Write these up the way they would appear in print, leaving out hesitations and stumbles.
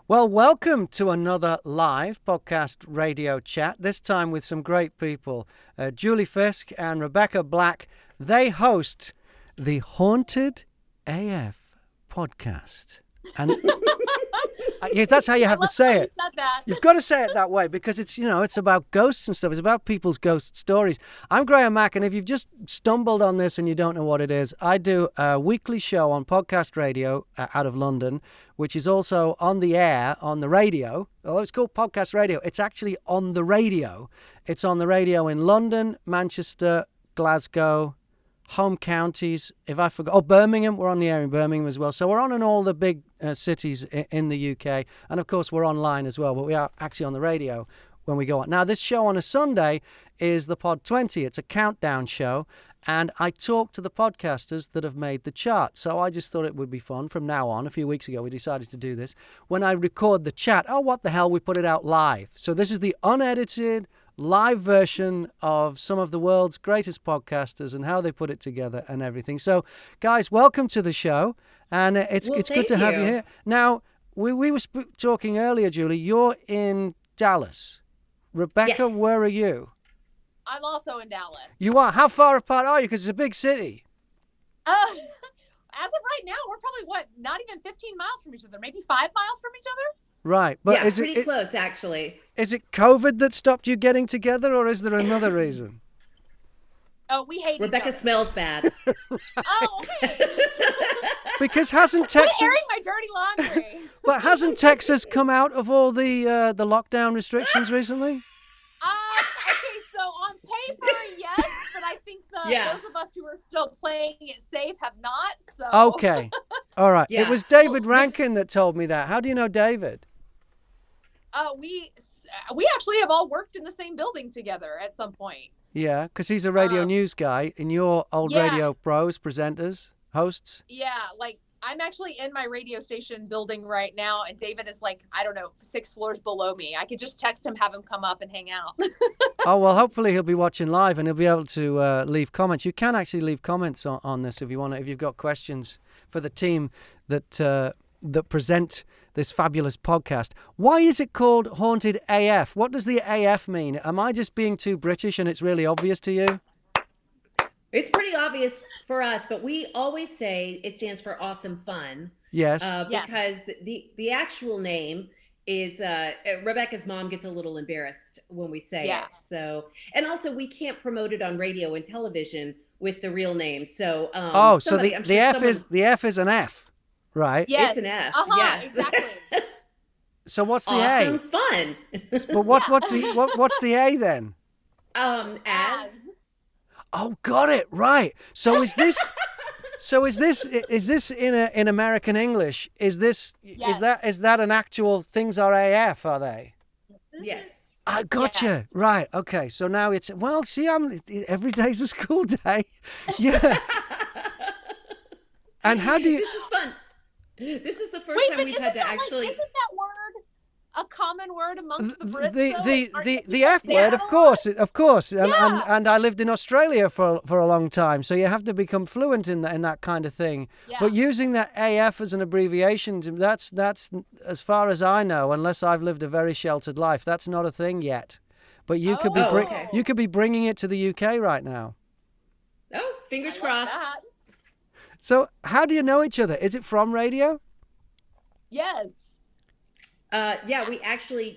Well, welcome to another live podcast radio chat, this time with some great people. Julie Fisk and Rebekah Black, they host the Haunted AF podcast. And that's how you have to say it. You've got to say it that way because it's about ghosts and stuff. It's about people's ghost stories. I'm Graham Mack, and if you've just stumbled on this and you don't know what it is, I do a weekly show on podcast radio out of London, which is also on the air, on the radio. Although it's called podcast radio, it's actually on the radio. It's on the radio in London, Manchester, Glasgow, home counties. If I forgot, Birmingham. We're on the air in Birmingham as well. So we're on in all the big cities in the UK. And of course, we're online as well, but we are actually on the radio when we go on. Now, this show on a Sunday is the Pod 20. It's a countdown show. And I talk to the podcasters that have made the chart. So I just thought it would be fun from now on. A few weeks ago, we decided to do this. When I record the chat, what the hell, we put it out live. So this is the unedited live version of some of the world's greatest podcasters and how they put it together and everything. So, guys, welcome to the show. And it's good to have you here. Now, we were talking earlier, Julie. You're in Dallas. Rebekah, yes. Where are you? I'm also in Dallas. You are? How far apart are you? Because it's a big city. As of right now, we're probably, not even 15 miles from each other. Maybe 5 miles from each other? Right. But yeah, pretty close, actually. Is it COVID that stopped you getting together, or is there another reason? Oh, we hate Rebekah each other. smells bad. Oh, okay. Because hasn't Texas... Quit airing my dirty laundry. But hasn't Texas come out of all the lockdown restrictions recently? Okay, so on paper, yes, but I think those of us who are still playing it safe have not, so... Okay. All right. Yeah. It was David Rankin that told me that. How do you know David? We actually have all worked in the same building together at some point. Yeah, because he's a radio news guy, and you're old radio pros, presenters, hosts. Yeah, I'm actually in my radio station building right now, and David is 6 floors below me. I could just text him, have him come up and hang out. Oh, well, hopefully he'll be watching live and he'll be able to leave comments. You can actually leave comments on this if you want to, if you've got questions for the team that present this fabulous podcast. Why is it called Haunted AF? What does the AF mean? Am I just being too British and it's really obvious to you? It's pretty obvious for us, but we always say it stands for awesome fun. Yes. Because the actual name is Rebekah's mom gets a little embarrassed when we say it. So, and also we can't promote it on radio and television with the real name. So, the F is an F, right? Yes. It's an F. Yes, exactly. So what's the awesome A? Fun. But what's the A then? As. Oh, got it. Right. So is this in American English? Is that an actual things are AF, are they? Yes. I gotcha. Yes. Right. Okay. So now it's, every day's a school day. Yeah. And how do you... This is fun. This is the first time we've had to actually... Isn't that word a common word amongst the Brits? The F word, of course. And I lived in Australia for a long time, so you have to become fluent in that kind of thing. Yeah. But using that AF as an abbreviation, that's as far as I know, unless I've lived a very sheltered life, that's not a thing yet. But you could be bringing it to the UK right now. Oh, fingers crossed. So how do you know each other? Is it from radio? Yes. We actually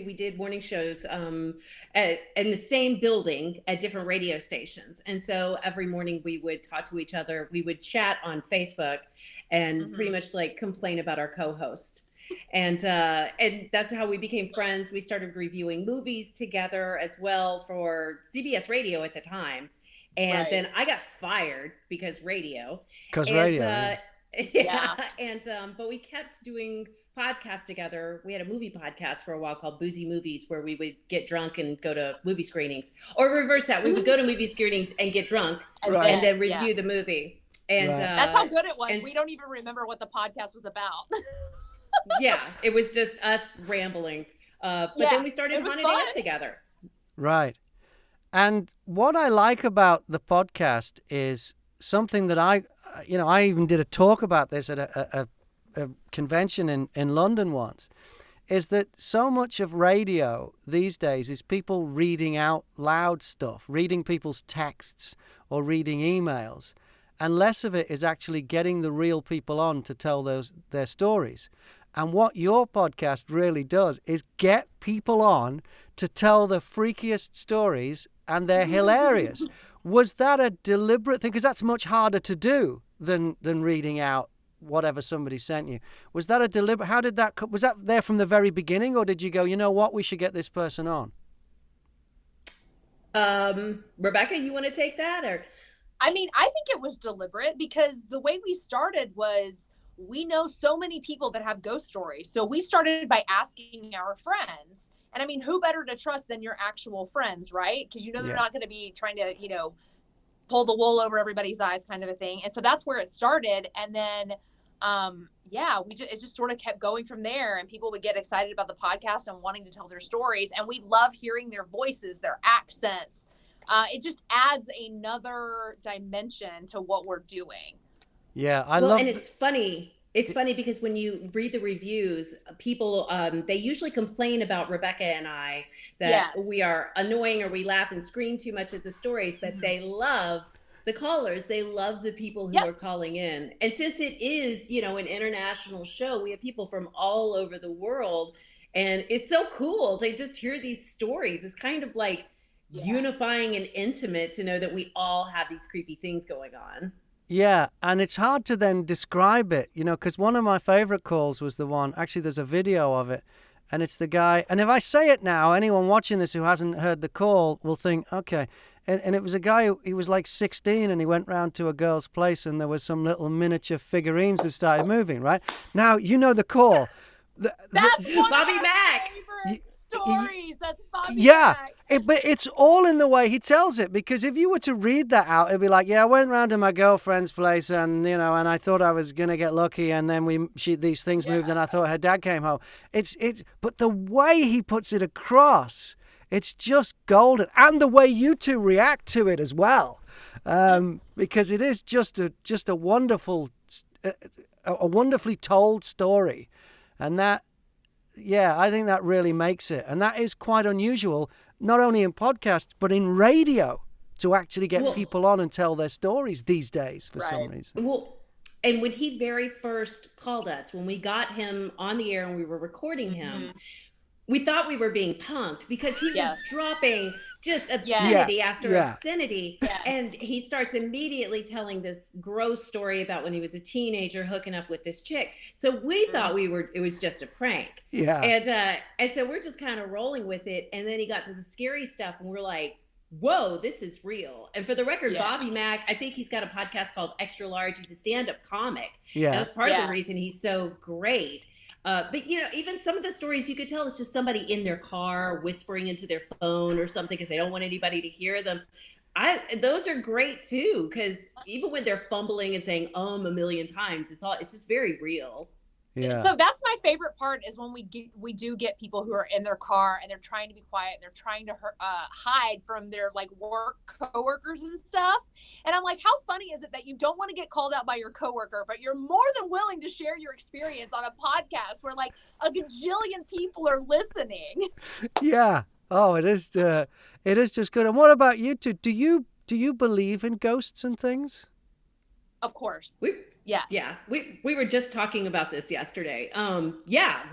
we did morning shows in the same building at different radio stations. And so every morning we would talk to each other. We would chat on Facebook and pretty much complain about our co-hosts. And that's how we became friends. We started reviewing movies together as well for CBS Radio at the time. And then I got fired because radio. But we kept doing podcasts together. We had a movie podcast for a while called Boozy Movies, where we would get drunk and go to movie screenings, or reverse that. We would go to movie screenings and get drunk and then review the movie. And that's how good it was. We don't even remember what the podcast was about. Yeah, it was just us rambling. But then we started Haunted AF together. Right. And what I like about the podcast is something that I even did a talk about this at a convention in London once, is that so much of radio these days is people reading out loud stuff, reading people's texts or reading emails, and less of it is actually getting the real people on to tell their stories. And what your podcast really does is get people on to tell the freakiest stories, and they're hilarious. Was that a deliberate thing? Because that's much harder to do than reading out whatever somebody sent you. Was that a deliberate? How did that? Was that there from the very beginning, or did you go, you know what, we should get this person on? Rebekah, you want to take that? Or I mean, I think it was deliberate, because the way we started was, we know so many people that have ghost stories. So we started by asking our friends. And I mean, who better to trust than your actual friends, right? Because you know they're not going to be trying to, pull the wool over everybody's eyes kind of a thing. And so that's where it started. And then, it just sort of kept going from there. And people would get excited about the podcast and wanting to tell their stories. And we love hearing their voices, their accents. It just adds another dimension to what we're doing. Yeah, I love. And it's funny. It's funny because when you read the reviews, people, they usually complain about Rebekah and I that we are annoying or we laugh and scream too much at the stories, but they love the callers. They love the people who are calling in. And since it is, an international show, we have people from all over the world. And it's so cool to just hear these stories. It's kind of like unifying and intimate to know that we all have these creepy things going on. Yeah, and it's hard to then describe it, because one of my favorite calls was the one, actually there's a video of it, and it's the guy, and if I say it now, anyone watching this who hasn't heard the call will think, okay, and it was a guy, he was like 16 and he went round to a girl's place and there was some little miniature figurines that started moving, right? Now, you know the call. That's one Bobby of my Mack. favorite stories. That's Bobby Mack. Mack. But it's all in the way he tells it, because if you were to read that out, it'd be like, I went round to my girlfriend's place and, and I thought I was going to get lucky, and then these things moved and I thought her dad came home. But the way he puts it across, it's just golden. And the way you two react to it as well, because it is just a wonderful, a wonderfully told story. And that, I think that really makes it. And that is quite unusual, not only in podcasts, but in radio, to actually get people on and tell their stories these days for some reason. Well, and when he very first called us, when we got him on the air and we were recording him, we thought we were being punked because he was dropping just obscenity after obscenity. Yes. And he starts immediately telling this gross story about when he was a teenager hooking up with this chick. So we thought it was just a prank. Yeah. And so we're just kind of rolling with it. And then he got to the scary stuff and we're like, whoa, this is real. And for the record, Bobby Mack, I think he's got a podcast called Extra Large. He's a stand-up comic. Yeah. That's part of the reason he's so great. But, even some of the stories you could tell it's just somebody in their car whispering into their phone or something because they don't want anybody to hear them. Those are great, too, because even when they're fumbling and saying a million times, it's just very real. Yeah. So that's my favorite part is when we do get people who are in their car and they're trying to be quiet. They're trying to hide from their work coworkers and stuff. And I'm like, how funny is it that you don't want to get called out by your coworker, but you're more than willing to share your experience on a podcast where a gajillion people are listening. Yeah. Oh, it is just good. And what about you two? Do you believe in ghosts and things? Of course. Yes. Yeah. We were just talking about this yesterday.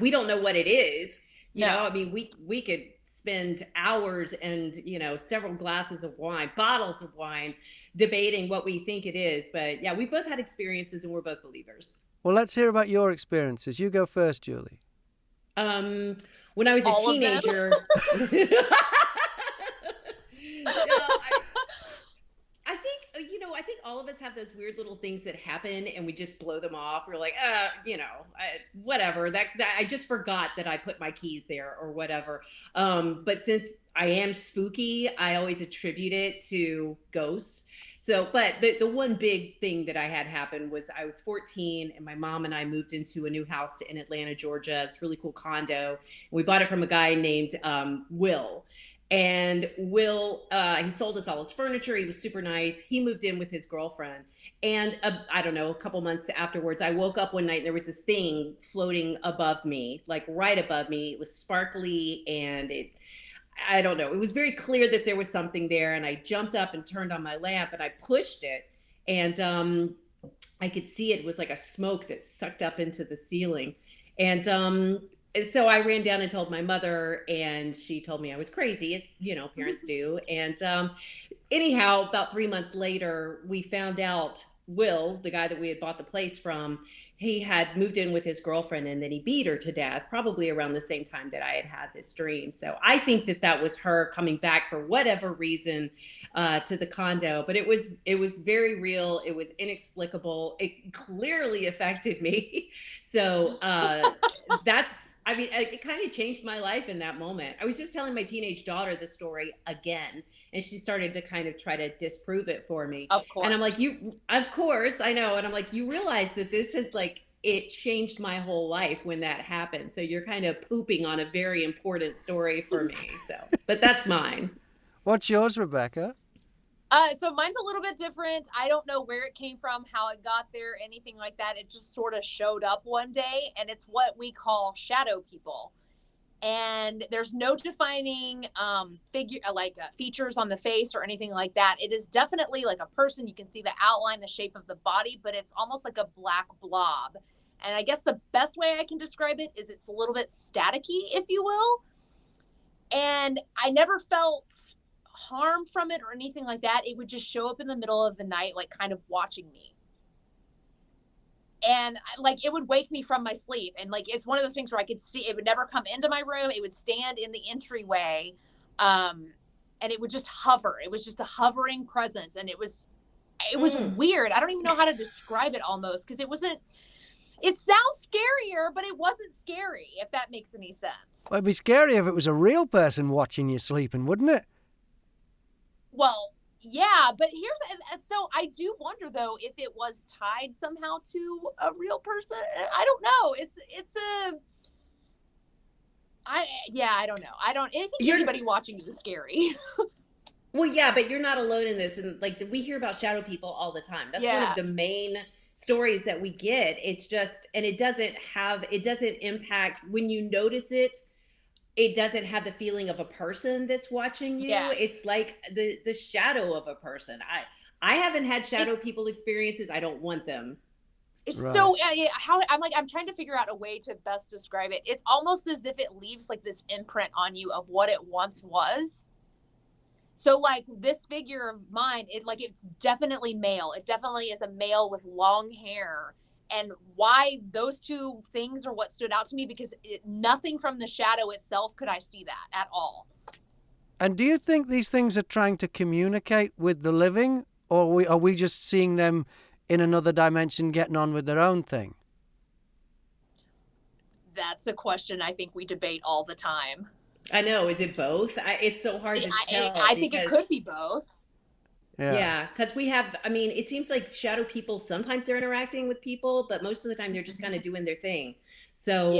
We don't know what it is. You know, I mean, we could spend hours and, several glasses of wine, bottles of wine, debating what we think it is. But we both had experiences and we're both believers. Well, let's hear about your experiences. You go first, Julie. When I was a teenager. I think all of us have those weird little things that happen and we just blow them off. We're like, whatever. That I just forgot that I put my keys there or whatever. But since I am spooky, I always attribute it to ghosts. So, but the one big thing that I had happen was I was 14 and my mom and I moved into a new house in Atlanta, Georgia. It's a really cool condo. We bought it from a guy named Will. And Will, he sold us all his furniture. He was super nice. He moved in with his girlfriend. And I don't know, a couple months afterwards, I woke up one night and there was this thing floating above me, like right above me. It was sparkly and I don't know, it was very clear that there was something there. And I jumped up and turned on my lamp and I pushed it. And I could see it was like a smoke that sucked up into the ceiling. And so I ran down and told my mother, and she told me I was crazy, as you know, parents do. And anyhow, about 3 months later, we found out Will, the guy that we had bought the place from, he had moved in with his girlfriend and then he beat her to death, probably around the same time that I had had this dream. So I think that that was her coming back for whatever reason to the condo. But it was very real. It was inexplicable. It clearly affected me. So I mean, it kind of changed my life in that moment. I was just telling my teenage daughter the story again, and she started to kind of try to disprove it for me. Of course. And I'm like, of course, I know. And I'm like, you realize that this is like, it changed my whole life when that happened. So you're kind of pooping on a very important story for me. So, but that's mine. What's yours, Rebekah? So mine's a little bit different. I don't know where it came from, how it got there, anything like that. It just sort of showed up one day, and it's what we call shadow people. And there's no defining features on the face or anything like that. It is definitely like a person. You can see the outline, the shape of the body, but it's almost like a black blob. And I guess the best way I can describe it is it's a little bit staticky, if you will. And I never felt harm from it or anything like that. It would just show up in the middle of the night, like kind of watching me. And like, it would wake me from my sleep. And like, it's one of those things where I could see, it would never come into my room. It would stand in the entryway. And it would just hover. It was just a hovering presence. And it was weird. I don't even know how to describe it almost. Cause it sounds scarier, but it wasn't scary, if that makes any sense. Well, it'd be scary if it was a real person watching you sleeping, wouldn't it? Well, yeah, but so I do wonder though if it was tied somehow to a real person. I don't know. I don't know. I think anybody watching it is scary. Well, yeah, but you're not alone in this. And like, we hear about shadow people all the time. That's one of the main stories that we get. It's just, and it doesn't impact when you notice it. It doesn't have the feeling of a person that's watching you. Yeah. It's like the shadow of a person. I haven't had shadow people experiences. I don't want them. Right. So I'm trying to figure out a way to best describe it. It's almost as if it leaves like this imprint on you of what it once was. So like this figure of mine, it's definitely male. It definitely is a male with long hair. And why those two things are what stood out to me, because nothing from the shadow itself could I see that at all. And do you think these things are trying to communicate with the living, or are we just seeing them in another dimension getting on with their own thing? That's a question I think we debate all the time. I know. Is it both? It's so hard to tell. I think it could be both. Yeah, because it seems like shadow people, sometimes they're interacting with people, but most of the time they're just kind of doing their thing. So,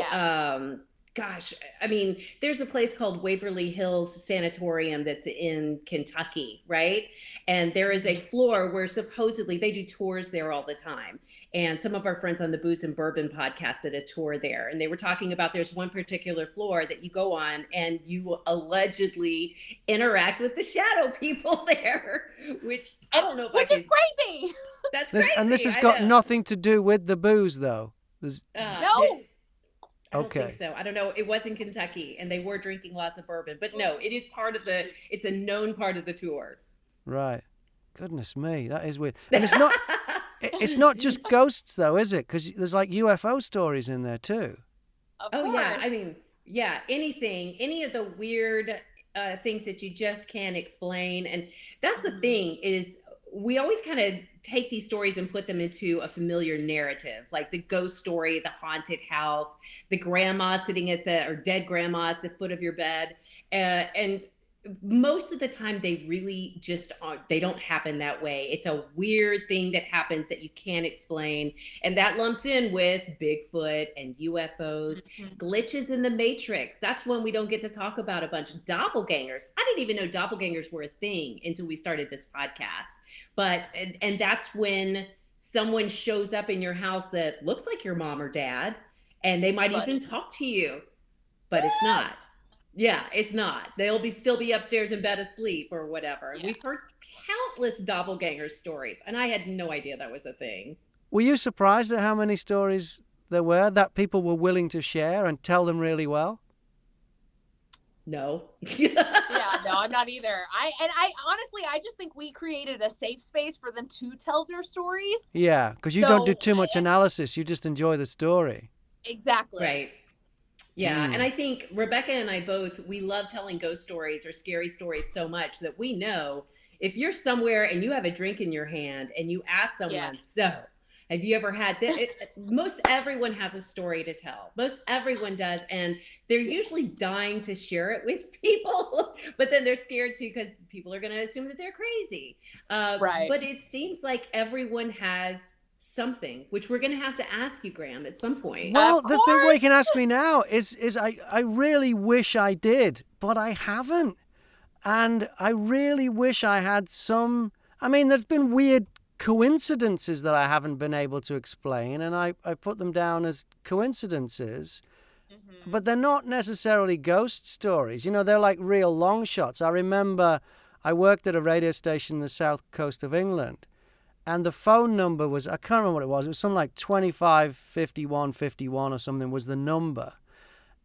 there's a place called Waverly Hills Sanatorium that's in Kentucky, right? And there is a floor where supposedly they do tours there all the time. And some of our friends on the Booze and Bourbon podcast did a tour there. And they were talking about there's one particular floor that you go on and you allegedly interact with the shadow people there, which I don't know if which is crazy. That's crazy. And this has got nothing to do with the booze, though. No. I don't think so. I don't know. It was in Kentucky and they were drinking lots of bourbon. But no, it is it's a known part of the tour. Right. Goodness me, that is weird. And it's not just ghosts, though, is it? Because there's like UFO stories in there, too. Of course. Yeah. Any of the weird things that you just can't explain. And that's the thing is we always kind of take these stories and put them into a familiar narrative, like the ghost story, the haunted house, the grandma sitting or dead grandma at the foot of your bed. And most of the time they really just aren't, they don't happen that way. It's a weird thing that happens that you can't explain. And that lumps in with Bigfoot and UFOs, glitches in the matrix. That's one we don't get to talk about a bunch. Doppelgangers. I didn't even know doppelgangers were a thing until we started this podcast. But, and that's when someone shows up in your house that looks like your mom or dad, and they might even talk to you, but it's not. Yeah, it's not. They'll still be upstairs in bed asleep or whatever. Yeah. We've heard countless doppelganger stories, and I had no idea that was a thing. Were you surprised at how many stories there were that people were willing to share and tell them really well? No. No, I'm not either. I honestly, I just think we created a safe space for them to tell their stories. Yeah, because you don't do too much analysis. You just enjoy the story. Exactly. Right. Yeah, and I think Rebecca and I both, we love telling ghost stories or scary stories so much that we know if you're somewhere and you have a drink in your hand and you ask someone, so have you ever had that? Most everyone has a story to tell. Most everyone does. And they're usually dying to share it with people, but then they're scared too because people are going to assume that they're crazy. Right. But it seems like everyone has something, which we're going to have to ask you, Graham, at some point. Well, the thing what you can ask me now is I really wish I did, but I haven't. And I really wish I had some. I mean, there's been weird coincidences that I haven't been able to explain, and I put them down as coincidences, but they're not necessarily ghost stories. You know, they're like real long shots. I remember I worked at a radio station in the south coast of England, and the phone number was, I can't remember what it was something like 255151 or something was the number.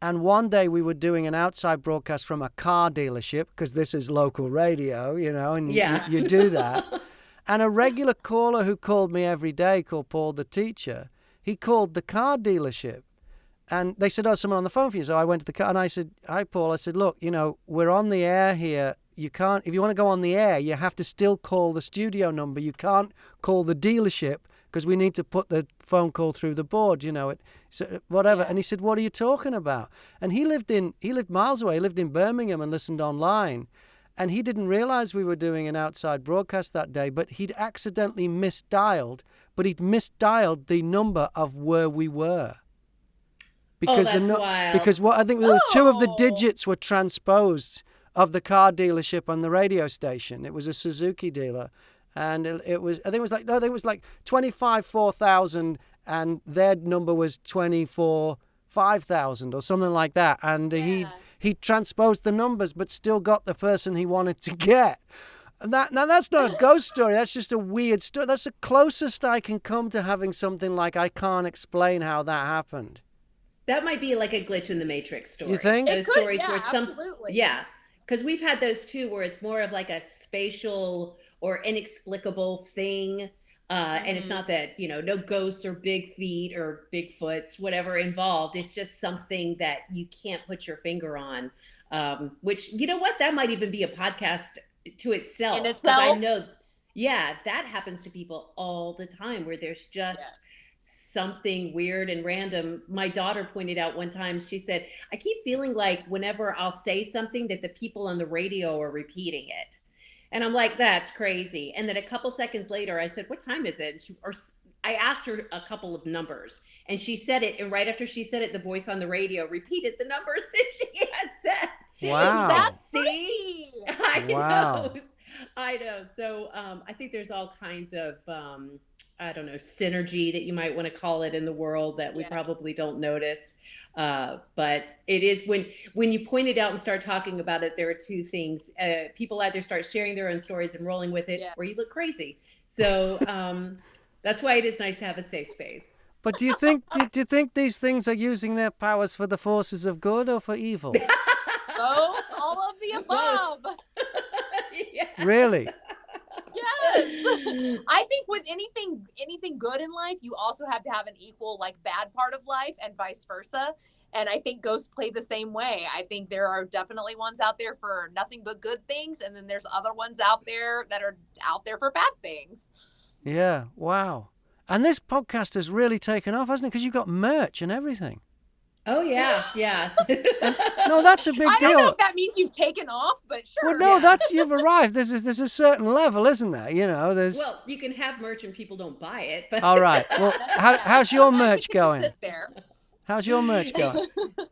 And one day we were doing an outside broadcast from a car dealership, because this is local radio, you know, and you do that. And a regular caller who called me every day, called Paul the teacher, he called the car dealership. And they said, oh, someone on the phone for you. So I went to the car and I said, hi, Paul. I said, look, you know, we're on the air here. You can't, if you want to go on the air, you have to still call the studio number. You can't call the dealership because we need to put the phone call through the board, you know, whatever. Yeah. And he said, what are you talking about? And he lived miles away. He lived in Birmingham and listened online. And he didn't realize we were doing an outside broadcast that day, but he'd accidentally misdialed the number of where we were. Because that's wild. Because what I think there were two of the digits were transposed of the car dealership on the radio station. It was a Suzuki dealer, and it was 25,000 and their number was 24,500 or something like that. And he transposed the numbers, but still got the person he wanted to get. And that's not a ghost story. That's just a weird story. That's the closest I can come to having something like I can't explain how that happened. That might be like a glitch in the matrix story. You think? Those stories where absolutely. Because we've had those too, where it's more of like a spatial or inexplicable thing. And it's not that, you know, no ghosts or big feet or Bigfoots, whatever involved. It's just something that you can't put your finger on, which, you know what, that might even be a podcast to itself. In itself? I know, that happens to people all the time where there's just something weird and random. My daughter pointed out one time, she said, I keep feeling like whenever I'll say something that the people on the radio are repeating it. And I'm like, that's crazy. And then a couple seconds later, I said, what time is it? I asked her a couple of numbers and she said it. And right after she said it, the voice on the radio repeated the numbers that she had said. Wow. That's See? I know. So I think there's all kinds of, I don't know, synergy that you might want to call it in the world that we probably don't notice. But it is when you point it out and start talking about it, there are two things. People either start sharing their own stories and rolling with it, or you look crazy. So that's why it is nice to have a safe space. But do you think these things are using their powers for the forces of good or for evil? Oh, all of the above. Really? Yes. I think with anything good in life, you also have to have an equal bad part of life and vice versa. And I think ghosts play the same way. I think there are definitely ones out there for nothing but good things. And then there's other ones out there that are out there for bad things. Yeah. Wow. And this podcast has really taken off, hasn't it? Because you've got merch and everything. Oh yeah, yeah. No, that's a big I deal. don't know if that means you've taken off, but sure. Well, no, Yeah. you've arrived. There's a certain level, isn't there? You know, there's. Well, you can have merch and people don't buy it, but All right. Well, how's your Sometimes merch it can just going? sit there. How's your merch going?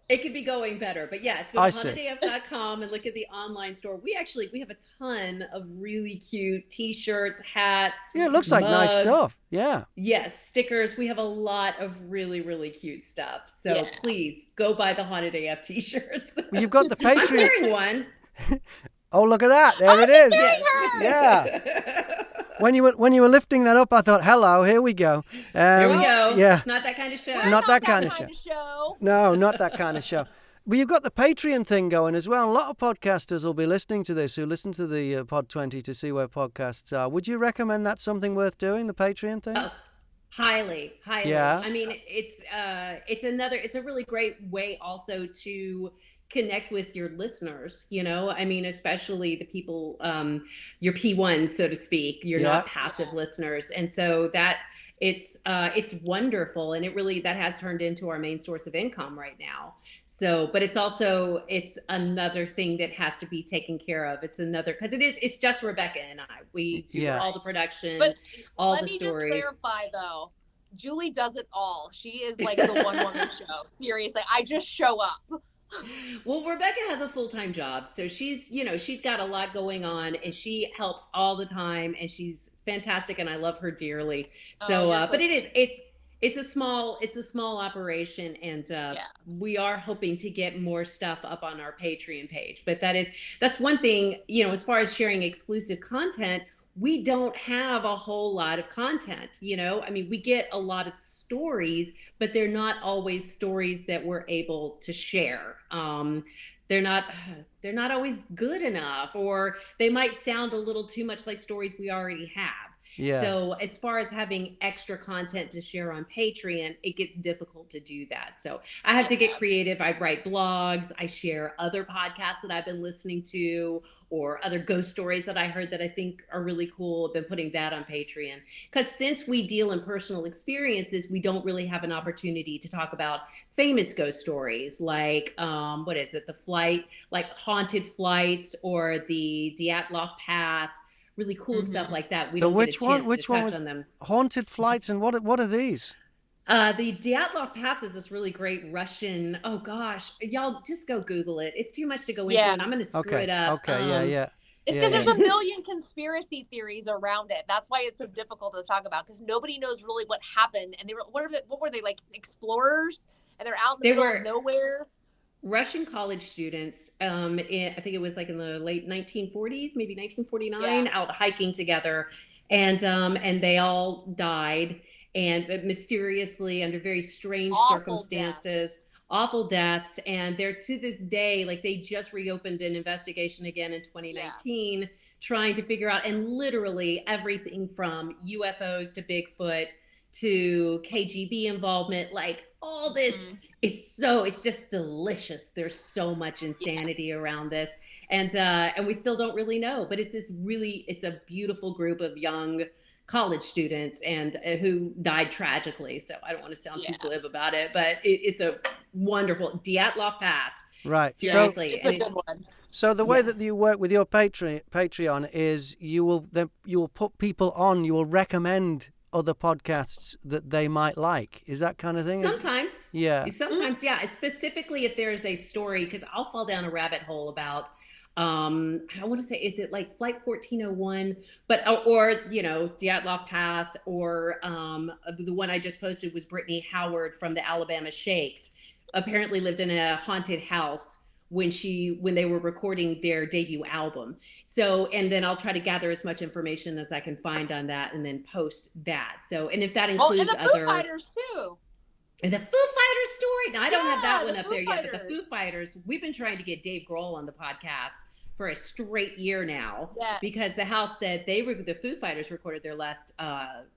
it could be going better. But yes, go I to see. haunted.af.com and look at the online store. We have a ton of really cute t-shirts, hats, Yeah, it looks like nice mugs. stuff. Yeah. Yes, stickers. We have a lot of really, really cute stuff. So please go buy the Haunted AF t-shirts. Well, you've got the I'm Patreon. wearing one. Oh, look at that! There it is. Yes. Yeah. When you were lifting that up, I thought, "Hello, here we go." Here we go. Yeah. It's not that kind of show. We're Not that kind kind of of show. No, not that kind of show. Well, you've got the Patreon thing going as well. A lot of podcasters will be listening to this who listen to the Pod 20 to see where podcasts are. Would you recommend that's something worth doing, the Patreon thing? Oh, highly. Yeah. I mean, it's a really great way also to connect with your listeners, you know. I mean, especially the people, your P1s, so to speak. You're not passive listeners, and so that it's wonderful, and that has turned into our main source of income right now. So, but it's another thing that has to be taken care of. It's just Rebekah and I. We do all the production, but all let the me stories. just clarify though. Julie does it all. She is like the one woman show. Seriously, I just show up. Well, Rebekah has a full-time job, so she's got a lot going on, and she helps all the time, and she's fantastic, and I love her dearly. So, but it's a small operation, and we are hoping to get more stuff up on our Patreon page. But that's one thing, you know, as far as sharing exclusive content. We don't have a whole lot of content, you know. I mean, we get a lot of stories, but they're not always stories that we're able to share. They're not always good enough, or they might sound a little too much like stories we already have. Yeah. So as far as having extra content to share on Patreon, it gets difficult to do that. So I have to get creative. I write blogs. I share other podcasts that I've been listening to, or other ghost stories that I heard that I think are really cool. I've been putting that on Patreon. Because since we deal in personal experiences, we don't really have an opportunity to talk about famous ghost stories like, the flight, like haunted flights, or the Dyatlov Pass. Really cool stuff like that. We don't get a chance to touch on them. Haunted flights, and what are these? The Dyatlov Pass is this really great Russian. Oh gosh, y'all just go Google it. It's too much to go into, and I'm going to screw it up. Okay, It's because there's a million conspiracy theories around it. That's why it's so difficult to talk about, because nobody knows really what happened. And what were they, like explorers? And they're out in the middle of nowhere. Russian college students, I think it was like in the late 1940s, maybe 1949, out hiking together, and they all died, and mysteriously, under very strange circumstances, awful deaths. And they're, to this day, like, they just reopened an investigation again in 2019, trying to figure out, and literally everything from UFOs to Bigfoot to KGB involvement, like all this. It's just delicious. There's so much insanity around this, and we still don't really know. But it's a beautiful group of young college students, and who died tragically. So I don't want to sound too glib about it, but it's a wonderful Dyatlov Pass. Right. Seriously, it's a good one. So the way that you work with your Patreon is you will put people on. You will recommend other podcasts that they might like. Is that kind of thing? Sometimes. Sometimes, yeah. Specifically if there's a story, because I'll fall down a rabbit hole about, I want to say, is it like Flight 1401, but, or, you know, Dyatlov Pass, or the one I just posted was Brittany Howard from the Alabama Shakes, apparently lived in a haunted house when they were recording their debut album. So, and then I'll try to gather as much information as I can find on that, and then post that. So, and if that includes and the Foo Fighters too. And the Foo Fighters story. Now, I don't have that one up there Fighters. yet, but the Foo Fighters, we've been trying to get Dave Grohl on the podcast for a straight year now, because the house that the Foo Fighters recorded their last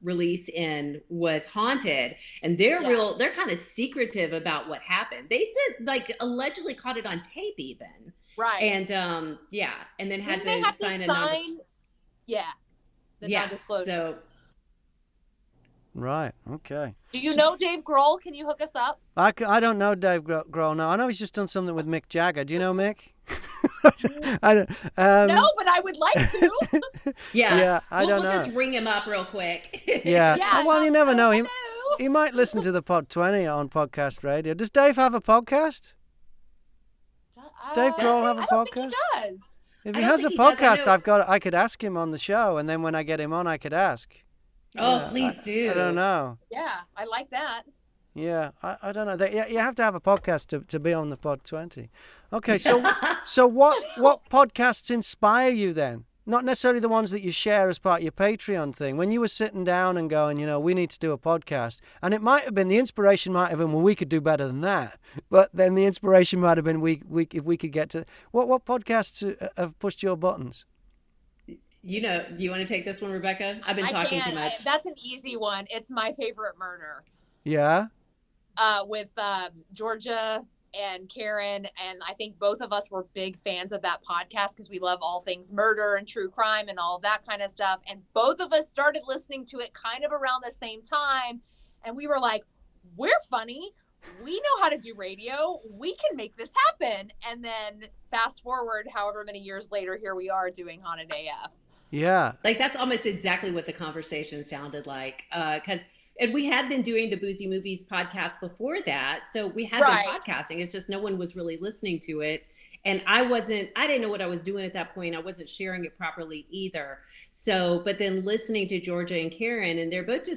release in was haunted, and they're kind of secretive about what happened. They said, like, allegedly caught it on tape even. Right. And and then had to sign a non-disclosure. non-disclosure. So Right. Okay. Do you know Dave Grohl? Can you hook us up? I don't know Dave Grohl now. I know he's just done something with Mick Jagger. Do you know Mick? I don't, No, but I would like to. Yeah, I don't we'll know. just ring him up real quick. Yeah. Yeah, Well, you never know. hello. He might listen to the Pod 20 on podcast radio. Does Dave have a podcast? Does Dave Grohl have a I don't podcast? think he does. If I he don't has a think he does. I podcast, know- I could ask him on the show, and then when I get him on, I could ask. Oh, Yeah, please do. I don't know. Yeah, I like that. Yeah, I don't know. You have to have a podcast to be on the Pod 20. Okay, so what podcasts inspire you then? Not necessarily the ones that you share as part of your Patreon thing. When you were sitting down and going, we need to do a podcast, and it might have been, the inspiration might have been, well, we could do better than that. But then the inspiration might have been, we if we could get to what podcasts have pushed your buttons? You want to take this one, Rebecca? I've been talking too much. That's an easy one. It's My Favorite Murder. Yeah. With Georgia and Karen, and I think both of us were big fans of that podcast because we love all things murder and true crime and all that kind of stuff. And both of us started listening to it kind of around the same time, and we were like, we're funny. We know how to do radio. We can make this happen. And then fast forward however many years later, here we are doing Haunted AF. Yeah. Like, that's almost exactly what the conversation sounded like. And we had been doing the Boozy Movies podcast before that. So we had been podcasting. It's just no one was really listening to it. And I didn't know what I was doing at that point. I wasn't sharing it properly either. So, but then listening to Georgia and Karen, and they're both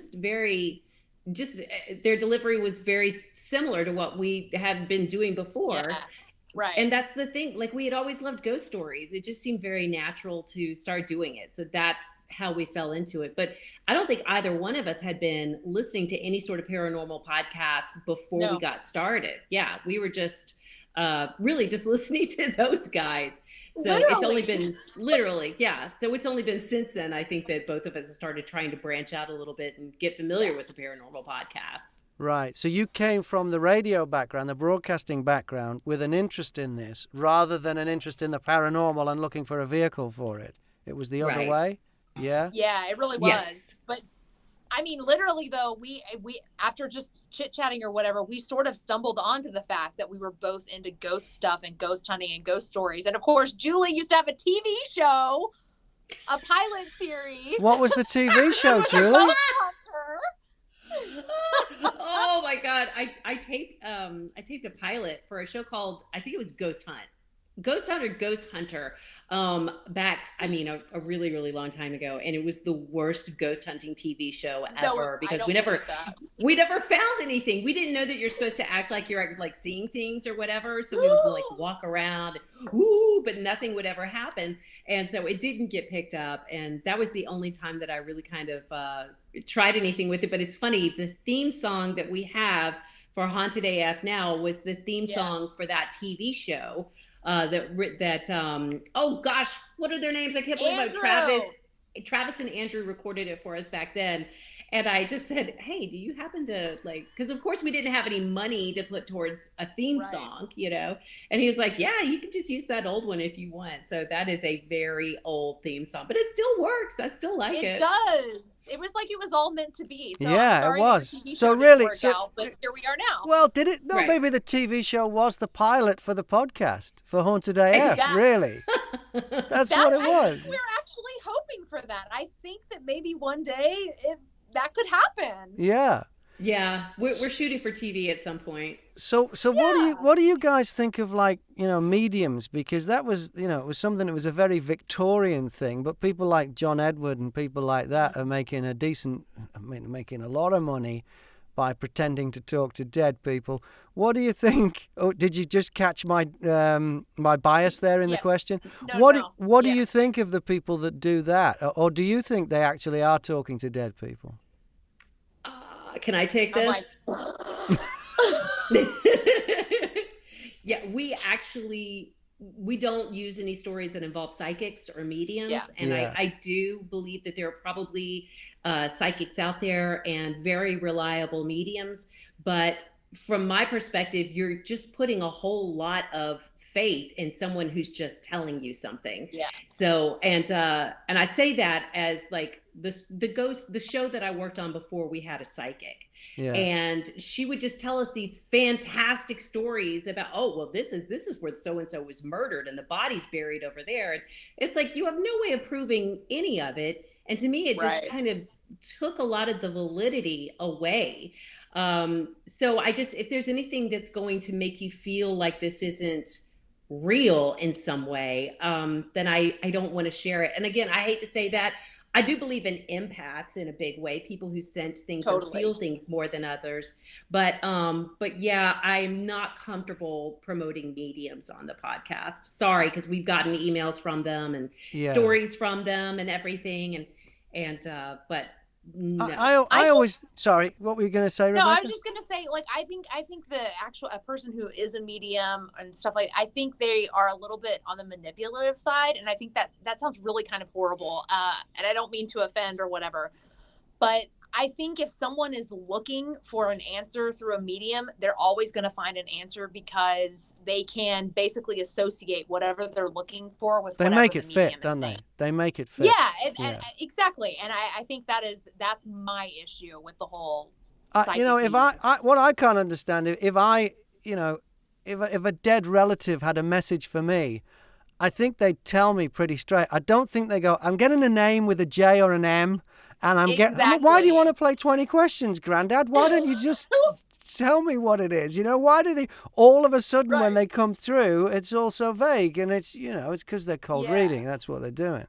their delivery was very similar to what we had been doing before. Yeah. Right. And that's the thing, like, we had always loved ghost stories. It just seemed very natural to start doing it. So that's how we fell into it. But I don't think either one of us had been listening to any sort of paranormal podcast before we got started. Yeah, we were just really just listening to those guys. So It's only been So it's only been since then, I think, that both of us have started trying to branch out a little bit and get familiar with the paranormal podcasts. Right. So you came from the radio background, the broadcasting background, with an interest in this rather than an interest in the paranormal and looking for a vehicle for it. It was the other way? Yeah? Yeah, it really was. Yes. But I mean, literally, though, we after just chit-chatting or whatever, we sort of stumbled onto the fact that we were both into ghost stuff and ghost hunting and ghost stories. And, of course, Julie used to have a TV show, a pilot series. What was the TV show, Julie? Ghost Hunter. Oh my God. I taped a pilot for a show called, I think it was Ghost Hunter, back, a really, really long time ago. And it was the worst ghost hunting TV show ever because we never found anything. We didn't know that you're supposed to act like you're like seeing things or whatever. So we would like walk around, but nothing would ever happen. And so it didn't get picked up. And that was the only time that I really kind of tried anything with it. But it's funny, the theme song that we have for Haunted AF now was the theme song for that TV show. Oh gosh, what are their names? I can't believe Travis and Andrew recorded it for us back then. And I just said, hey, do you happen to because of course we didn't have any money to put towards a theme song, and he was like, yeah, you can just use that old one if you want. So that is a very old theme song, but it still works. I still like it. It does. It was like it was all meant to be. So yeah, I'm sorry it was. the TV So show really, didn't work out, but here we are now. Well, did it? No, maybe the TV show was the pilot for the podcast for Haunted AF. Really, that's what it was. We're actually hoping for that. I think that maybe one day that could happen. Yeah. Yeah, we're shooting for TV at some point. So what do you guys think of mediums? Because that was it was something that was a very Victorian thing, but people like John Edward and people like that are making making a lot of money by pretending to talk to dead people. What do you think? Oh, did you just catch my my bias there in the question? What do you think of the people that do that, or do you think they actually are talking to dead people? Can I take this? Yeah, we don't use any stories that involve psychics or mediums. And I do believe that there are probably psychics out there and very reliable mediums. But from my perspective, you're just putting a whole lot of faith in someone who's just telling you something. Yeah. So, and I say that as like the show that I worked on before, we had a psychic. Yeah. And she would just tell us these fantastic stories about, oh, well, this is where so-and-so was murdered and the body's buried over there. And it's like, you have no way of proving any of it. And to me, it just kind of took a lot of the validity away. So if there's anything that's going to make you feel like this isn't real in some way, then I don't want to share it. And again, I hate to say that. I do believe in empaths in a big way, people who sense things or feel things more than others. But yeah, I'm not comfortable promoting mediums on the podcast. Sorry, because we've gotten emails from them and stories from them and everything. But no. I always, sorry, what were you going to say, Rebecca? No, I was just going to say, like, I think the actual a person who is a medium and stuff like, I think they are a little bit on the manipulative side. And I think that sounds really kind of horrible. And I don't mean to offend or whatever, but I think if someone is looking for an answer through a medium, they're always going to find an answer because they can basically associate whatever they're looking for with whatever the medium is saying. They make it fit, don't they? They make it fit. Yeah, and exactly. And I think that's my issue with the whole psychic if what I can't understand, if a dead relative had a message for me, I think they'd tell me pretty straight. I don't think they go, I'm getting a name with a J or an M. And why do you want to play 20 questions, Grandad? Why don't you just tell me what it is? Why do they all of a sudden when they come through, it's all so vague? And it's, it's because they're cold reading. That's what they're doing.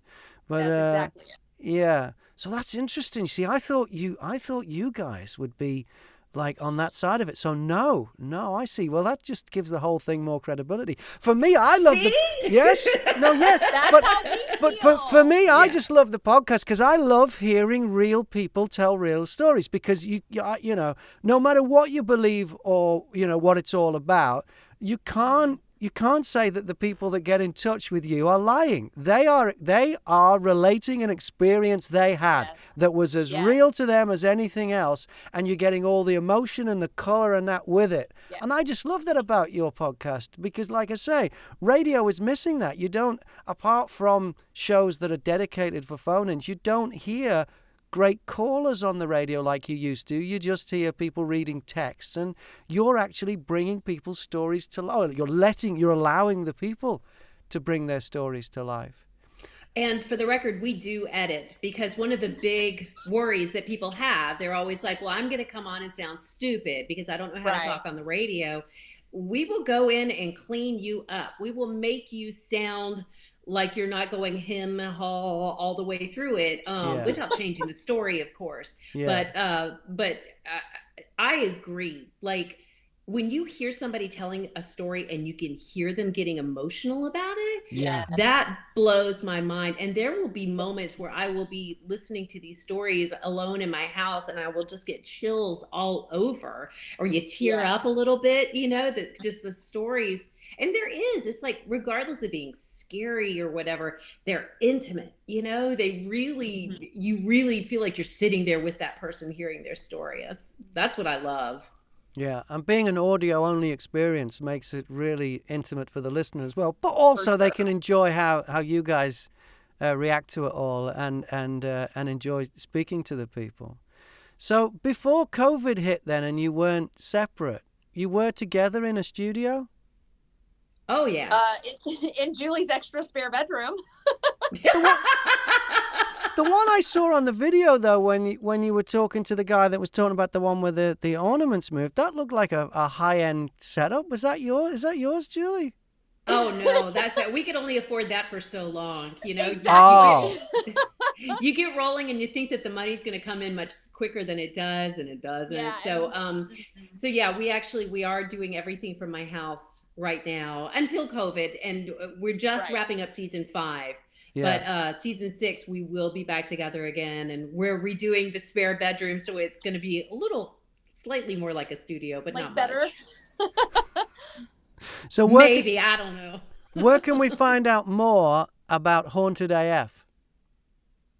But that's exactly it. Yeah. So that's interesting. See, I thought you guys would be like on that side of it. So no, I see. Well, that just gives the whole thing more credibility. For me, I love yes. But for me, I just love the podcast because I love hearing real people tell real stories because you no matter what you believe or what it's all about, you can't say that the people that get in touch with you are lying. They are relating an experience they had that was as real to them as anything else, and you're getting all the emotion and the color and that with it. Yes. And I just love that about your podcast because, like I say, radio is missing that. You don't, apart from shows that are dedicated for phone-ins, you don't hear great callers on the radio like you used to. You just hear people reading texts, and you're actually bringing people's stories to life. You're allowing the people to bring their stories to life. And for the record, we do edit because one of the big worries that people have, they're always like, well, I'm going to come on and sound stupid because I don't know how to talk on the radio. We will go in and clean you up. We will make you sound like you're not going him haw all the way through it without changing the story, of course. Yeah. But I agree. Like when you hear somebody telling a story and you can hear them getting emotional about it, that blows my mind. And there will be moments where I will be listening to these stories alone in my house and I will just get chills all over, or you tear up a little bit, just the stories. And it's like, regardless of being scary or whatever, they're intimate, you really feel like you're sitting there with that person hearing their story. That's what I love. Yeah, and being an audio-only experience makes it really intimate for the listener as well. But also they can enjoy how you guys react to it all and enjoy speaking to the people. So before COVID hit then and you weren't separate, you were together in a studio? Oh, yeah. In Julie's extra spare bedroom. The one I saw on the video, though, when you were talking to the guy that was talking about the one where the ornaments moved, that looked like a high-end setup. Was that yours? Is that yours, Julie? Oh, no, we could only afford that for so long, Exactly. Oh. You get rolling and you think that the money's going to come in much quicker than it does, and it doesn't. Yeah, so yeah, we are doing everything from my house right now until COVID, and we're just wrapping up season 5. Yeah. But season 6, we will be back together again, and we're redoing the spare bedroom, so it's going to be slightly more like a studio, but not better. Much. So maybe, I don't know. Where can we find out more about Haunted AF?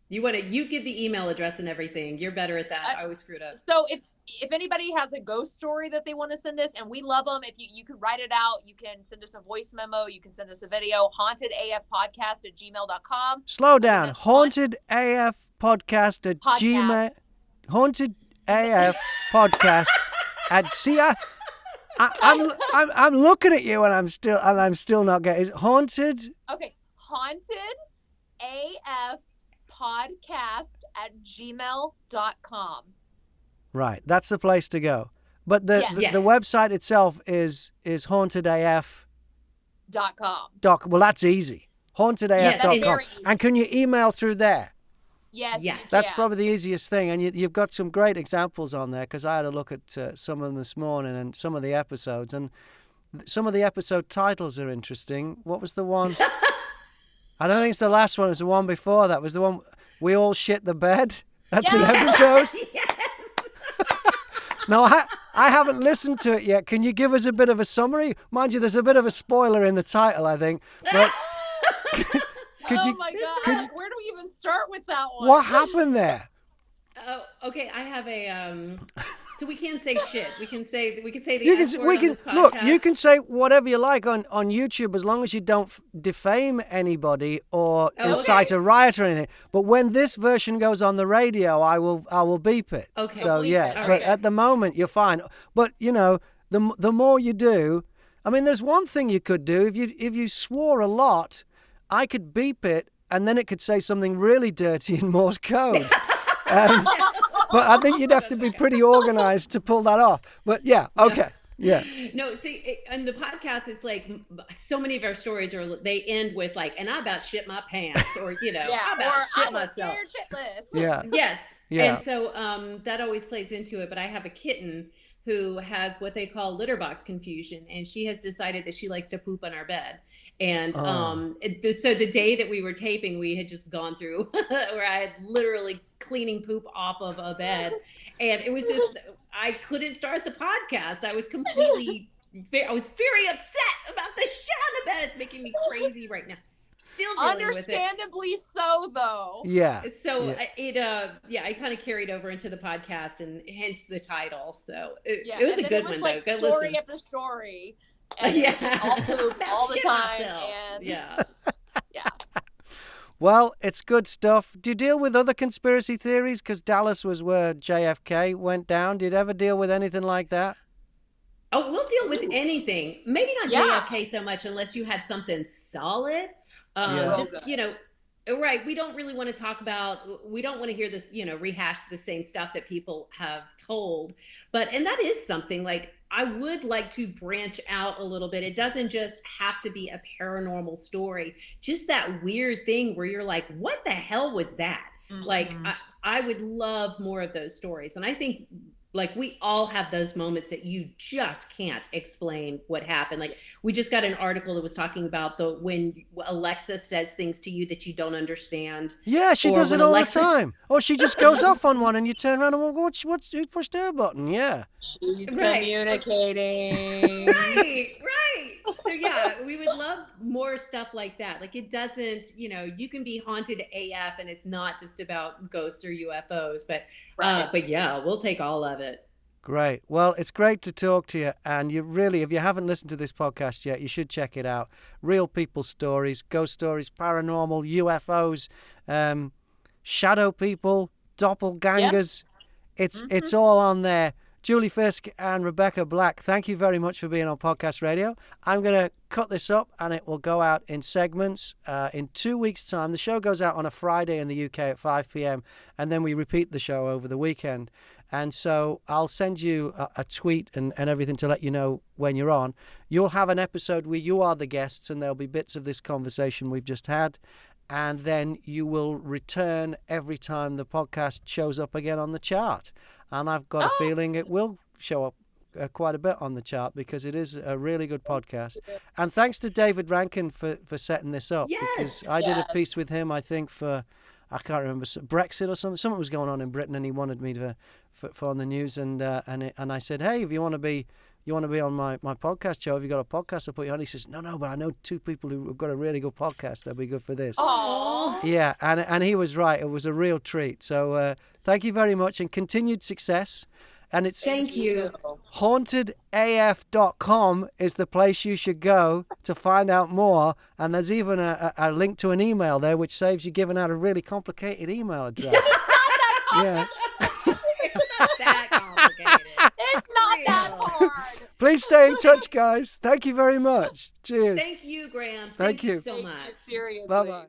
You give the email address and everything. You're better at that. I always screwed up. So if anybody has a ghost story that they want to send us, and we love them, if you could write it out, you can send us a voice memo, you can send us a video, hauntedafpodcast@gmail.com. Slow down. Hauntedafpodcast at gmail. Hauntedafpodcast at I'm looking at you and I'm still not getting. Is it haunted? Okay, hauntedafpodcast@gmail.com. Right, that's the place to go. But the website itself is hauntedaf.com. Well, that's easy. Hauntedaf.com. And can you email through there? Yes. That's probably the easiest thing. And you've got some great examples on there, because I had a look at some of them this morning and some of the episodes. And some of the episode titles are interesting. What was the one? I don't think it's the last one. It was the one before that. It was the one, We All Shit the Bed. That's an episode. Yes. No, I haven't listened to it yet. Can you give us a bit of a summary? Mind you, there's a bit of a spoiler in the title, I think. But my God. Where do we even start with that one? What happened there? Oh, okay. I have a so we can't say shit. We can say the You F word on this podcast. Look, you can say whatever you like on YouTube, as long as you don't defame anybody or incite a riot or anything. But when this version goes on the radio, I will beep it. Okay. So but at the moment you're fine. But the more you do, I mean, there's one thing you could do if you swore a lot. I could beep it, and then it could say something really dirty in Morse code. But I think you'd have to be pretty organized to pull that off. But okay. Yeah. No, see, on the podcast, it's like so many of our stories they end with like, and I about shit my pants, or I about shit myself. Shitless. Yeah. Yes. Yeah. And so that always plays into it. But I have a kitten who has what they call litter box confusion, and she has decided that she likes to poop on our bed. And so the day that we were taping, we had just gone through where I had literally cleaning poop off of a bed, and it was just I couldn't start the podcast. I was very upset about the shit on the bed. It's making me crazy right now. Still dealing with it. Understandably so, though. Yeah. So I kind of carried over into the podcast, and hence the title. So it was a good one, though. Good story listen. After story. And all poop all the time. And yeah. Well, it's good stuff. Do you deal with other conspiracy theories? Because Dallas was where JFK went down. Did you ever deal with anything like that? Oh, we'll deal with anything. Maybe not JFK so much, unless you had something solid. Right. We don't really want to talk about, we don't want to hear this, rehash the same stuff that people have told. And that is something like, I would like to branch out a little bit. It doesn't just have to be a paranormal story, just that weird thing where you're like, what the hell was that? Mm-hmm. Like, I would love more of those stories. And I think like we all have those moments that you just can't explain what happened. Like we just got an article that was talking about when Alexa says things to you that you don't understand. Yeah, she does it all the time. Or she just goes off on one and you turn around and who pushed her button? Yeah. She's communicating. Right. So we would love more stuff like that. Like it doesn't, you can be haunted AF and it's not just about ghosts or UFOs, but we'll take all of it. Great. Well, it's great to talk to you. And you really, if you haven't listened to this podcast yet, you should check it out. Real people stories, ghost stories, paranormal, UFOs, shadow people, doppelgangers. Yep. It's all on there. Julie Fisk and Rebekah Black, thank you very much for being on Podcast Radio. I'm going to cut this up and it will go out in segments in 2 weeks' time. The show goes out on a Friday in the UK at 5 p.m. and then we repeat the show over the weekend. And so I'll send you a tweet and everything to let you know when you're on. You'll have an episode where you are the guests and there'll be bits of this conversation we've just had. And then you will return every time the podcast shows up again on the chart. And I've got a feeling it will show up quite a bit on the chart because it is a really good podcast. And thanks to David Rankin for setting this up. Yes, because I did a piece with him, I think, for, I can't remember, Brexit or something. Something was going on in Britain and he wanted me for on the news. And I said, hey, if you want to be on my podcast show, have you got a podcast? I'll put you on. He says, no, but I know two people who've got a really good podcast. They'll be good for this. Aww. Yeah, and he was right. It was a real treat. So thank you very much and continued success. And it's Thank you. hauntedaf.com is the place you should go to find out more. And there's even a link to an email there, which saves you giving out a really complicated email address. Yeah. It's not that complicated. It's not that hard. Please stay in touch, guys. Thank you very much. Cheers. Thank you, Graham. Thank you. So much. Seriously. Bye-bye.